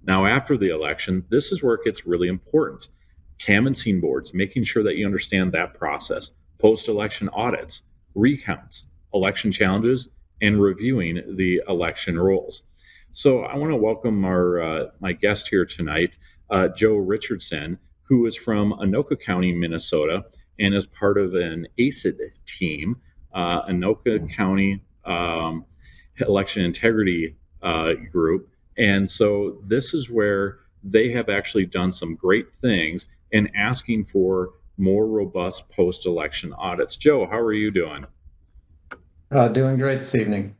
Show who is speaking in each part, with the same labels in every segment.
Speaker 1: Now, after the election, this is where it gets really important. Canvassing boards, making sure that you understand that process, post election audits, recounts, election challenges, and reviewing the election rolls. So I want to welcome our my guest here tonight, Joe Richardson, who is from Anoka County, Minnesota, and is part of an ACID team, Anoka County Election Integrity Group. And so this is where they have actually done some great things in asking for more robust post-election audits. Joe, how are you doing?
Speaker 2: Doing great this evening.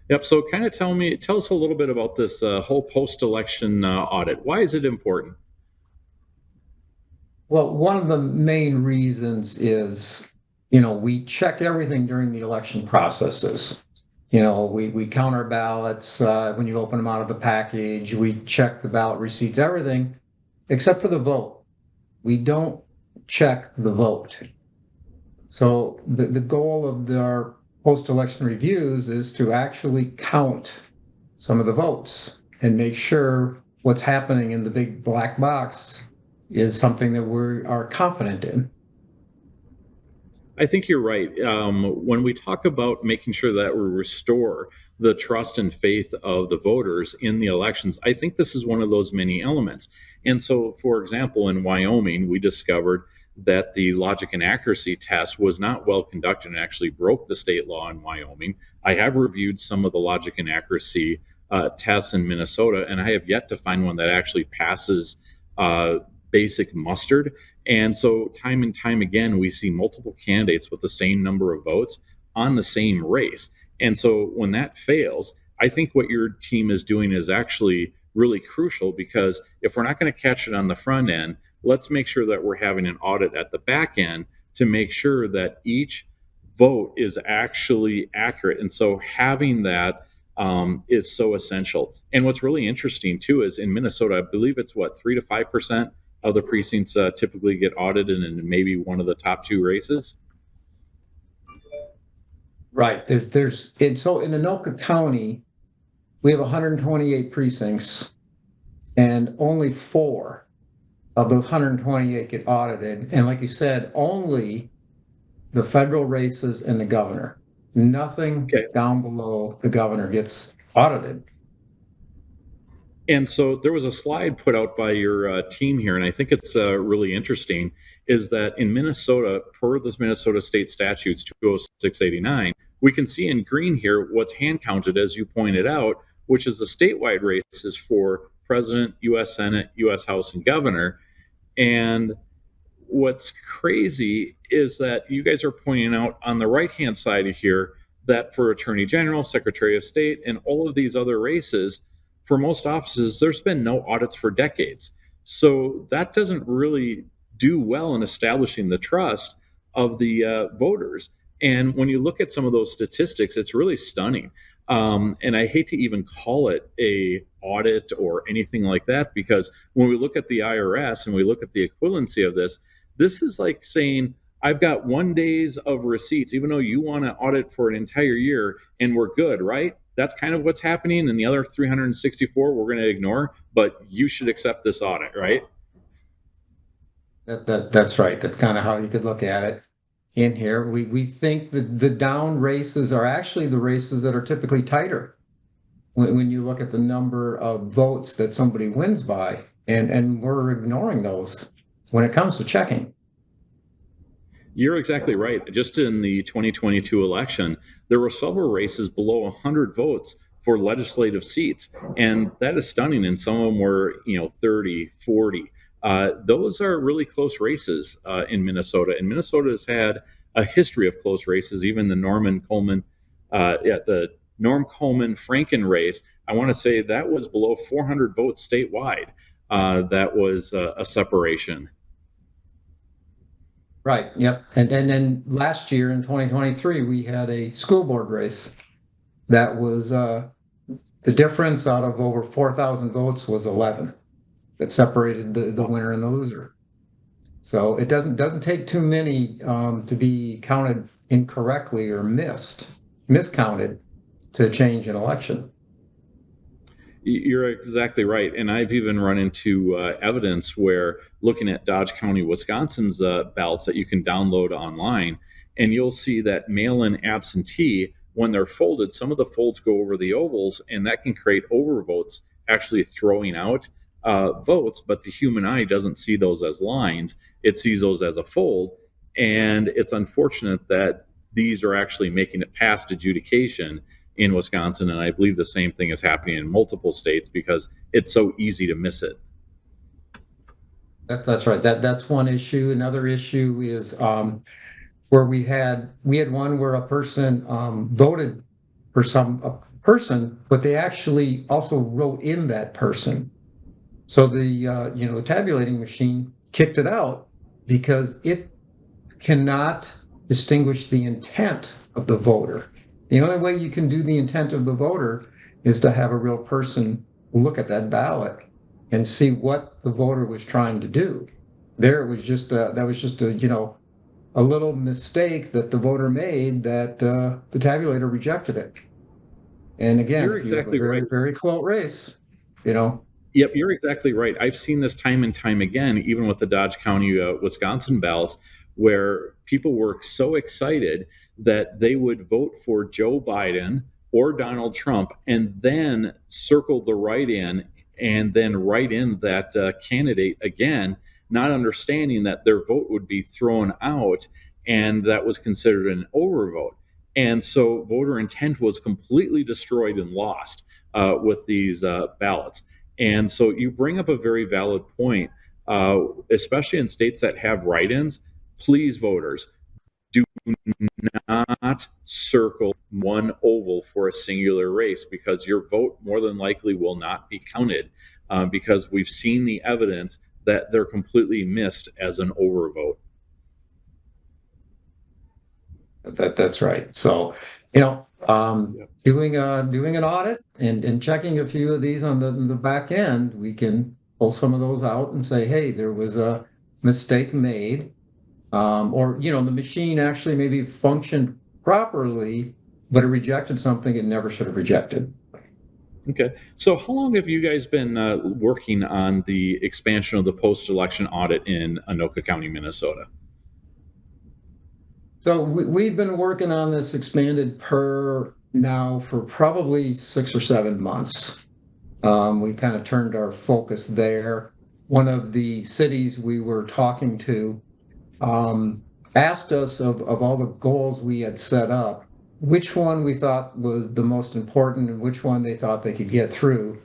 Speaker 1: Yep. So kind of tell us a little bit about this whole post-election audit. Why is it important?
Speaker 2: Well, one of the main reasons is, we check everything during the election processes. We count our ballots when you open them out of the package. We check the ballot receipts, everything except for the vote. We don't check the vote. So the goal of our post-election reviews is to actually count some of the votes and make sure what's happening in the big black box is something that we are confident in.
Speaker 1: I think you're right. When we talk about making sure that we restore the trust and faith of the voters in the elections, I think this is one of those many elements. And so, for example, in Wyoming, we discovered that the logic and accuracy test was not well conducted and actually broke the state law in Wyoming. I have reviewed some of the logic and accuracy tests in Minnesota, and I have yet to find one that actually passes basic muster. And so, time and time again, we see multiple candidates with the same number of votes on the same race. And so, when that fails, I think what your team is doing is actually really crucial, because if we're not going to catch it on the front end, let's make sure that we're having an audit at the back end to make sure that each vote is actually accurate. And so, having that is so essential. And what's really interesting too is in Minnesota, I believe it's 3 to 5% of the precincts typically get audited in maybe one of the top two races.
Speaker 2: Right. So in Anoka County, we have 128 precincts, and only 4 of those 128 get audited. And like you said, only the federal races and the governor. Nothing down below the governor gets audited.
Speaker 1: And so there was a slide put out by your team here, and I think it's really interesting, is that in Minnesota, per the Minnesota State Statutes 20689, we can see in green here what's hand counted, as you pointed out, which is the statewide races for president, U.S. Senate, U.S. House, and governor. And what's crazy is that you guys are pointing out on the right-hand side of here that for Attorney General, Secretary of State, and all of these other races, for most offices, there's been no audits for decades. So that doesn't really do well in establishing the trust of the voters. And when you look at some of those statistics, it's really stunning. And I hate to even call it a audit or anything like that, because when we look at the IRS and we look at the equivalency of this is like saying, I've got 1 days of receipts, even though you want to audit for an entire year, and we're good, right? That's kind of what's happening. And the other 364 we're going to ignore, but you should accept this audit, right?
Speaker 2: That's right. That's kind of how you could look at it. In here, we think that the down races are actually the races that are typically tighter when you look at the number of votes that somebody wins by, and we're ignoring those when it comes to checking.
Speaker 1: You're exactly right. Just in the 2022 election, there were several races below 100 votes for legislative seats, and that is stunning. And some of them were, 30, 40. Those are really close races in Minnesota, and Minnesota has had a history of close races. Even the the Norm Coleman Franken race, I want to say that was below 400 votes statewide. That was a separation.
Speaker 2: Right. Yep. And then last year in 2023, we had a school board race that was the difference out of over 4,000 votes was 11 that separated the winner and the loser. So it doesn't take too many to be counted incorrectly or miscounted to change an election.
Speaker 1: You're exactly right. And I've even run into evidence where looking at Dodge County, Wisconsin's ballots that you can download online, and you'll see that mail in absentee, when they're folded, some of the folds go over the ovals, and that can create overvotes, actually throwing out votes. But the human eye doesn't see those as lines, it sees those as a fold. And it's unfortunate that these are actually making it past adjudication in Wisconsin, and I believe the same thing is happening in multiple states because it's so easy to miss it.
Speaker 2: That's right. That's one issue. Another issue is where we had one where a person voted for a person, but they actually also wrote in that person. So the tabulating machine kicked it out because it cannot distinguish the intent of the voter. The only way you can do the intent of the voter is to have a real person look at that ballot and see what the voter was trying to do. There, it was just a little mistake that the voter made that the tabulator rejected it. And again,
Speaker 1: You're
Speaker 2: if you have a
Speaker 1: exactly
Speaker 2: very,
Speaker 1: right.
Speaker 2: very close race,
Speaker 1: Yep, you're exactly right. I've seen this time and time again, even with the Dodge County, Wisconsin ballots, where people were so excited that they would vote for Joe Biden or Donald Trump and then circle the write in and then write in that candidate again, not understanding that their vote would be thrown out and that was considered an overvote. And so voter intent was completely destroyed and lost with these ballots. And so you bring up a very valid point, especially in states that have write-ins. Please, voters, do not circle one oval for a singular race because your vote more than likely will not be counted because we've seen the evidence that they're completely missed as an overvote.
Speaker 2: that's right. So, doing an audit and checking a few of these on the back end, we can pull some of those out and say, hey, there was a mistake made, or the machine actually maybe functioned properly, but it rejected something it never should have rejected.
Speaker 1: Okay. So, how long have you guys been working on the expansion of the post-election audit in Anoka County, Minnesota?
Speaker 2: So we've been working on this expanded per now for probably 6 or 7 months. We kind of turned our focus there. One of the cities we were talking to asked us of all the goals we had set up, which one we thought was the most important and which one they thought they could get through.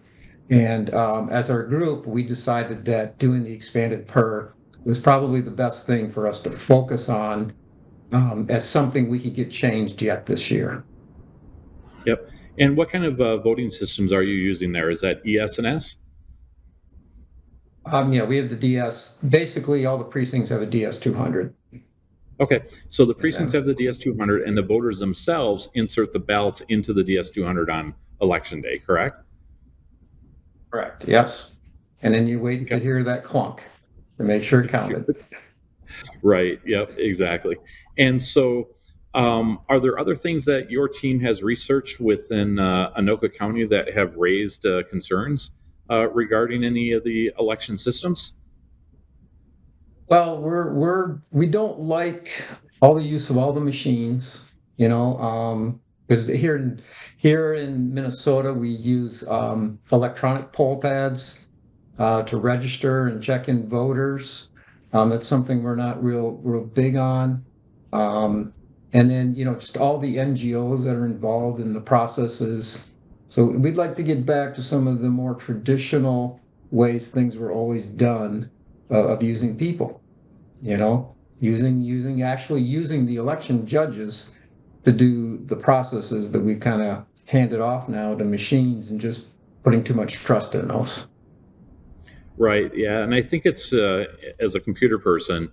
Speaker 2: And as our group, we decided that doing the expanded per was probably the best thing for us to focus on as something we could get changed yet this year.
Speaker 1: Yep. And what kind of voting systems are you using there? Is that ES&S?
Speaker 2: Yeah, we have the DS. Basically, all the precincts have a DS 200.
Speaker 1: Okay. So the precincts
Speaker 2: Yeah.
Speaker 1: have the DS 200 and the voters themselves insert the ballots into the DS 200 on election day, correct?
Speaker 2: Correct. Yes. And then you wait to
Speaker 1: Okay.
Speaker 2: hear that clunk to make sure it counted.
Speaker 1: Right. Yep. Exactly. And so, are there other things that your team has researched within Anoka County that have raised concerns regarding any of the election systems?
Speaker 2: Well, we don't like all the use of all the machines, because here in Minnesota we use electronic poll pads to register and check in voters. That's something we're not real big on. And then just all the NGOs that are involved in the processes. So we'd like to get back to some of the more traditional ways things were always done of using people, using the election judges to do the processes that we kind of handed off now to machines and just putting too much trust in those.
Speaker 1: Right. Yeah. And I think it's as a computer person,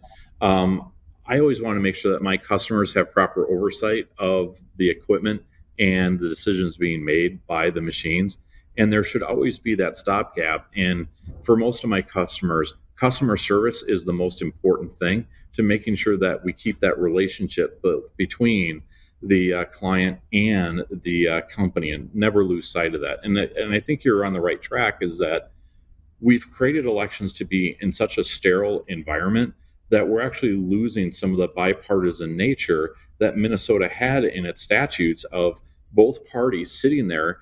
Speaker 1: I always want to make sure that my customers have proper oversight of the equipment and the decisions being made by the machines. And there should always be that stopgap. And for most of my customers, customer service is the most important thing to making sure that we keep that relationship between the client and the company, and never lose sight of that. And I think you're on the right track. Is that we've created elections to be in such a sterile environment that we're actually losing some of the bipartisan nature that Minnesota had in its statutes of both parties sitting there,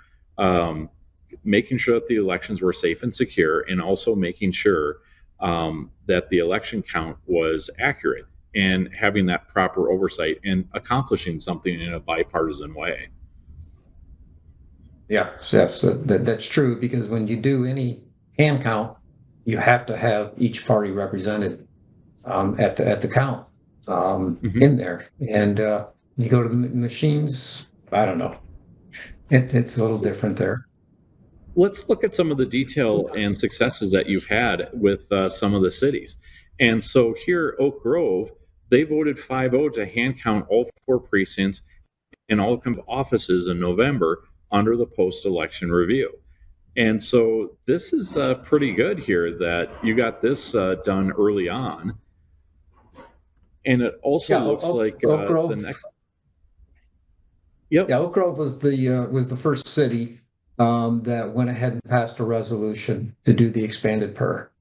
Speaker 1: making sure that the elections were safe and secure, and also making sure that the election count was accurate and having that proper oversight and accomplishing something in a bipartisan way.
Speaker 2: Yeah, so that's true because when you do any hand count, you have to have each party represented at the count
Speaker 1: Mm-hmm.
Speaker 2: in there. And you go to the machines, I don't know. It's a little different there.
Speaker 1: Let's look at some of the detail and successes that you've had with some of the cities. And so here, Oak Grove, they voted 5-0 to hand count all 4 precincts in all offices in November under the post-election review. And so this is pretty good here that you got this done early on. And it also
Speaker 2: Yeah,
Speaker 1: looks like
Speaker 2: Oak
Speaker 1: the
Speaker 2: Grove.
Speaker 1: next. Yep.
Speaker 2: Yeah, Oak Grove was the first city that went ahead and passed a resolution to do the expanded PER.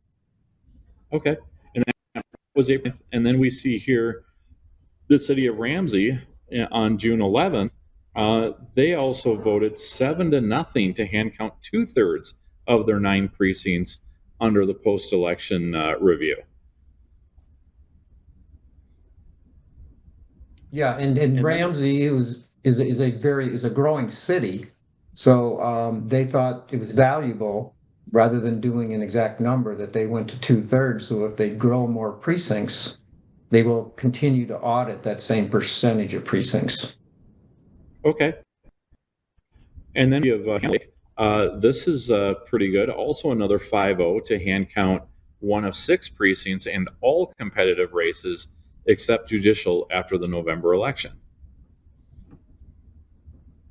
Speaker 1: Okay. And that was April. And then we see here the city of Ramsey on June 11th. They also voted 7-0 to hand count 2/3 of their 9 precincts under the post-election review.
Speaker 2: Yeah, and Ramsey is a growing city, so they thought it was valuable rather than doing an exact number that they went to 2/3. So if they grow more precincts, they will continue to audit that same percentage of precincts.
Speaker 1: Okay. And then you have this is pretty good. Also another 5-0 to hand count 1 of 6 precincts and all competitive races except judicial after the November election.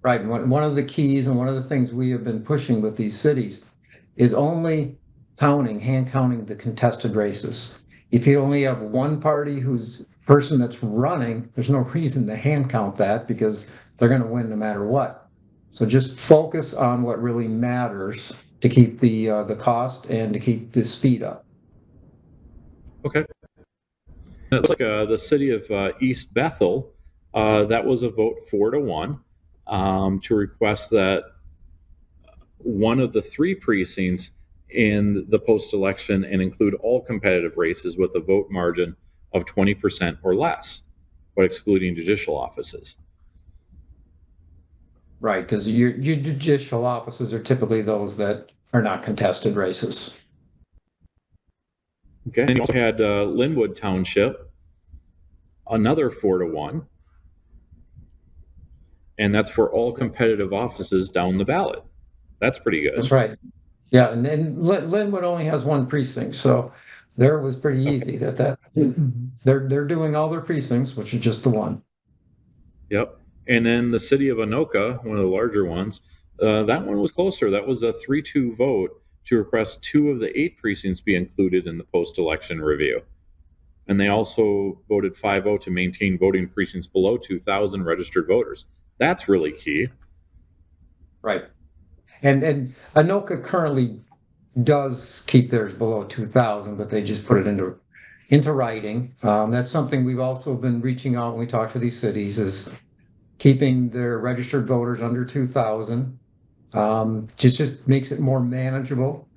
Speaker 2: Right. One of the keys and one of the things we have been pushing with these cities is only hand counting the contested races. If you only have one party who's person that's running, there's no reason to hand count that because they're going to win no matter what. So just focus on what really matters to keep the cost and to keep the speed up.
Speaker 1: Okay. It looks like the city of East Bethel, that was a vote 4-1 to request that one of the 3 precincts in the post-election and include all competitive races with a vote margin of 20% or less, but excluding judicial offices.
Speaker 2: Right, because your judicial offices are typically those that are not contested races.
Speaker 1: Okay. And you also had Linwood Township, another 4-1, and that's for all competitive offices down the ballot. That's pretty good.
Speaker 2: That's right. Yeah, and then Linwood only has 1 precinct, so there it was pretty easy that they're doing all their precincts, which is just the one.
Speaker 1: Yep. And then the city of Anoka, one of the larger ones, that one was closer. That was a 3-2 vote to request 2 of the 8 precincts be included in the post-election review. And they also voted 5-0 to maintain voting precincts below 2,000 registered voters. That's really key.
Speaker 2: Right. And Anoka currently does keep theirs below 2,000, but they just put it into writing. That's something we've also been reaching out when we talk to these cities is keeping their registered voters under 2,000. Just makes it more manageable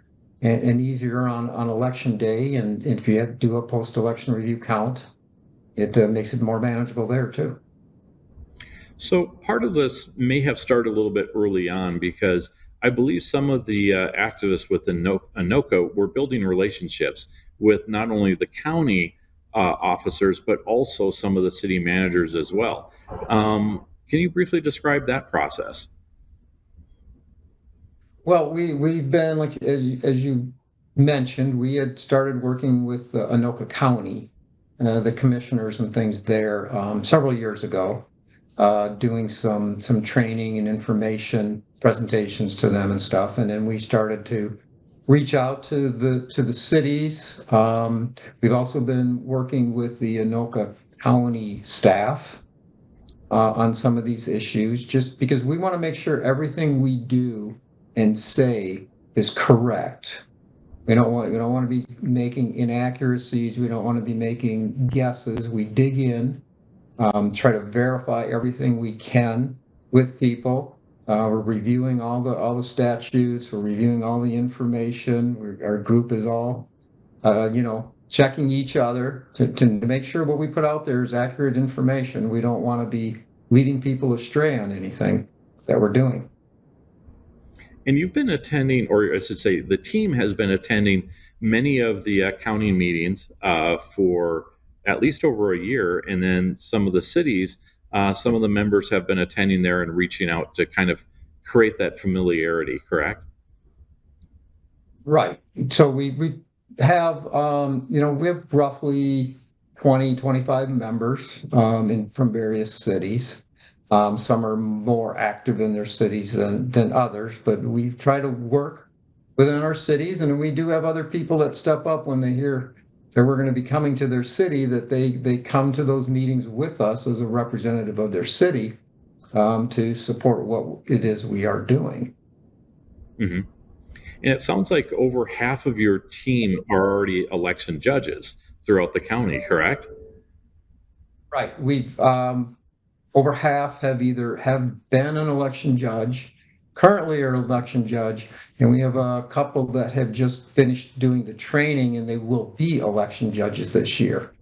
Speaker 2: and easier on election day. And if you have to do a post-election review count, it makes it more manageable there too.
Speaker 1: So part of this may have started a little bit early on because I believe some of the activists within Anoka were building relationships with not only the county officers, but also some of the city managers as well. Can you briefly describe that process?
Speaker 2: Well, we've been like as you mentioned, we had started working with Anoka County, the commissioners and things there several years ago, doing some training and information presentations to them and stuff, and then we started to reach out to the cities. We've also been working with the Anoka County staff on some of these issues, just because we want to make sure everything we do and say is correct. We don't want to be making inaccuracies. We don't want to be making guesses. We dig in, try to verify everything we can with people. We're reviewing all the statutes. We're reviewing all the information. Our group is all, checking each other to make sure what we put out there is accurate information. We don't want to be leading people astray on anything that we're doing.
Speaker 1: And you've been attending, or I should say, the team has been attending many of the county meetings for at least over a year. And then some of the cities, some of the members have been attending there and reaching out to kind of create that familiarity, correct?
Speaker 2: Right. So we have, we have roughly 20, 25 members from various cities. Some are more active in their cities than others, but we try to work within our cities. And we do have other people that step up when they hear that we're going to be coming to their city, that they come to those meetings with us as a representative of their city to support what it is we are doing.
Speaker 1: Mm-hmm. And it sounds like over half of your team are already election judges throughout the county, correct?
Speaker 2: Right. We've over half have been an election judge, currently are an election judge, and we have a couple that have just finished doing the training and they will be election judges this year.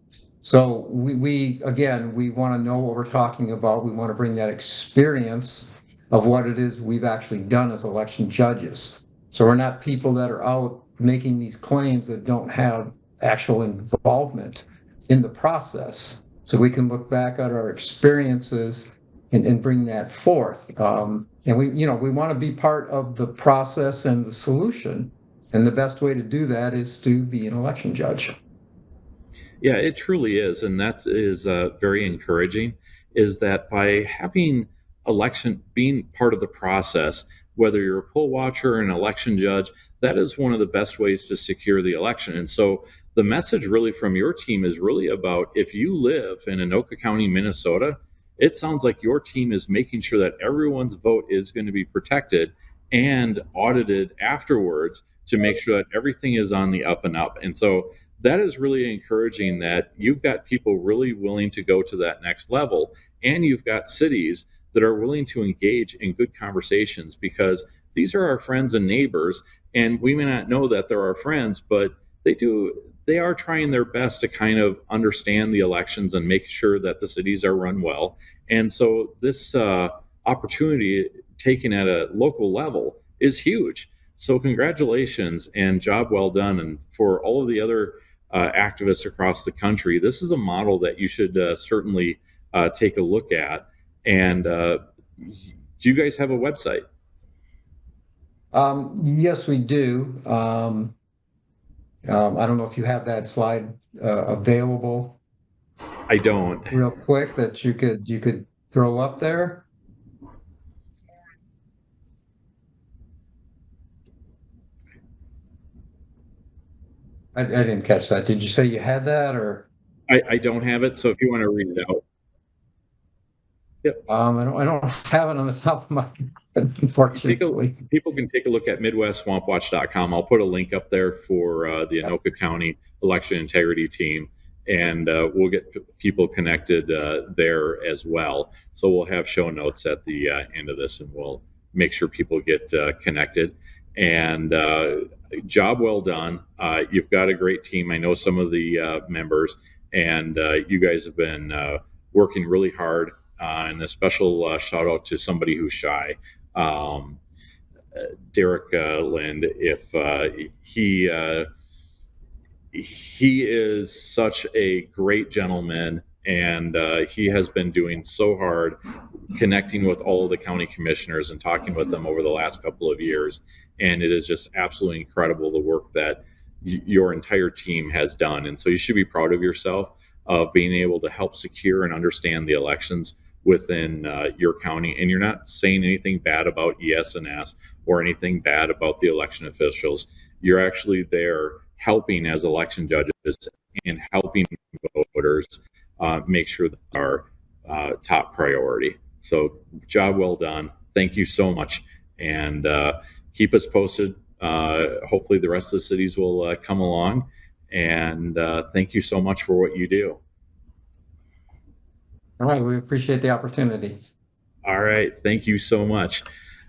Speaker 2: So we want to know what we're talking about. We want to bring that experience of what it is we've actually done as election judges. So we're not people that are out making these claims that don't have actual involvement in the process. So we can look back at our experiences and bring that forth. And we want to be part of the process and the solution. And the best way to do that is to be an election judge.
Speaker 1: Yeah, it truly is. And that is very encouraging, is that by having election being part of the process, whether you're a poll watcher or an election judge, that is one of the best ways to secure the election. And so the message really from your team is really about, if you live in Anoka County, Minnesota, it sounds like your team is making sure that everyone's vote is going to be protected and audited afterwards to make sure that everything is on the up and up. And so that is really encouraging, that you've got people really willing to go to that next level, and you've got cities that are willing to engage in good conversations, because these are our friends and neighbors, and we may not know that they're our friends, but they are trying their best to kind of understand the elections and make sure that the cities are run well. And so this opportunity taken at a local level is huge. So congratulations and job well done. And for all of the other activists across the country, this is a model that you should certainly take a look at. And do you guys have a website?
Speaker 2: Yes, we do. I don't know if you have that slide available.
Speaker 1: I don't.
Speaker 2: Real quick, that you could throw up there. I didn't catch that. Did you say you had that, or?
Speaker 1: I don't have it. So if you want to read it out. Yep.
Speaker 2: I don't have it on the top of my head, unfortunately.
Speaker 1: People can take a look at MidwestSwampWatch.com. I'll put a link up there for the Anoka County Election Integrity Team, and we'll get people connected there as well. So we'll have show notes at the end of this, and we'll make sure people get connected. And job well done. You've got a great team. I know some of the members, and you guys have been working really hard. And a special shout out to somebody who's shy, Derek Lind. If he is such a great gentleman, and he has been doing so hard connecting with all of the county commissioners and talking with them over the last couple of years. And it is just absolutely incredible, the work that your entire team has done. And so you should be proud of yourself of being able to help secure and understand the elections within your county. And you're not saying anything bad about ES&S or anything bad about the election officials. You're actually there helping as election judges and helping voters make sure that are top priority. So, job well done. Thank you so much, and keep us posted. Hopefully, the rest of the cities will come along. And thank you so much for what you do.
Speaker 2: All right, we appreciate the opportunity.
Speaker 1: All right, thank you so much.